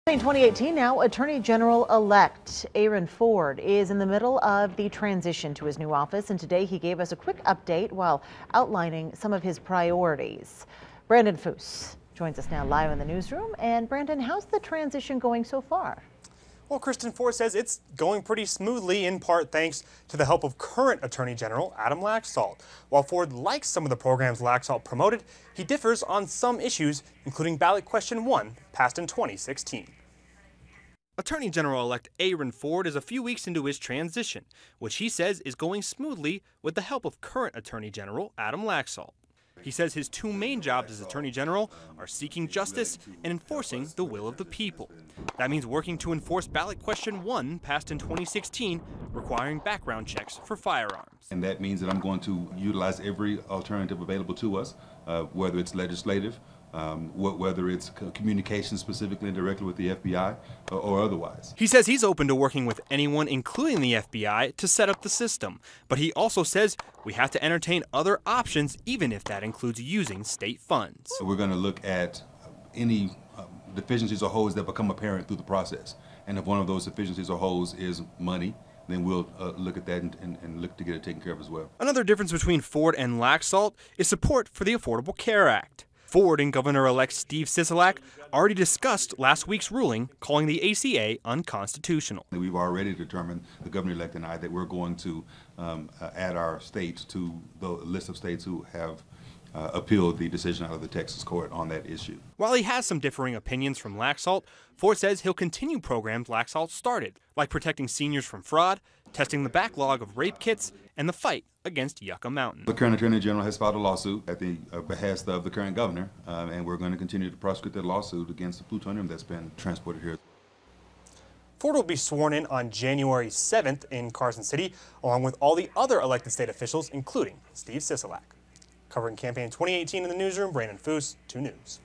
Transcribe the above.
In 2018 now, Attorney General-elect Aaron Ford is in the middle of the transition to his new office, and today he gave us a quick update while outlining some of his priorities. Brandon Foose joins us now live in the newsroom. And Brandon, how's the transition going so far? Well, Kristen, Ford says it's going pretty smoothly, in part thanks to the help of current Attorney General Adam Laxalt. While Ford likes some of the programs Laxalt promoted, he differs on some issues, including ballot question 1, passed in 2016. Attorney General-elect Aaron Ford is a few weeks into his transition, which he says is going smoothly with the help of current Attorney General Adam Laxalt. He says his two main jobs as Attorney General are seeking justice and enforcing the will of the people. That means working to enforce ballot question 1 passed in 2016, requiring background checks for firearms. And that means that I'm going to utilize every alternative available to us, whether it's legislative, whether it's communication specifically and directly with the FBI or otherwise. He says he's open to working with anyone, including the FBI, to set up the system. But he also says we have to entertain other options, even if that includes using state funds. So we're going to look at any deficiencies or holes that become apparent through the process. And if one of those deficiencies or holes is money, then we'll look at that and look to get it taken care of as well. Another difference between Ford and Laxalt is support for the Affordable Care Act. Ford and Governor-elect Steve Sisolak already discussed last week's ruling calling the ACA unconstitutional. We've already determined, the governor-elect and I, that we're going to add our state to the list of states who have appealed the decision out of the Texas court on that issue. While he has some differing opinions from Laxalt, Ford says he'll continue programs Laxalt started, like protecting seniors from fraud, testing the backlog of rape kits, and the fight against Yucca Mountain. The current Attorney General has filed a lawsuit at the behest of the current governor, and we're going to continue to prosecute that lawsuit against the plutonium that's been transported here. Ford will be sworn in on January 7th in Carson City, along with all the other elected state officials, including Steve Sisolak. Covering campaign 2018 in the newsroom, Brandon Foose, 2 News.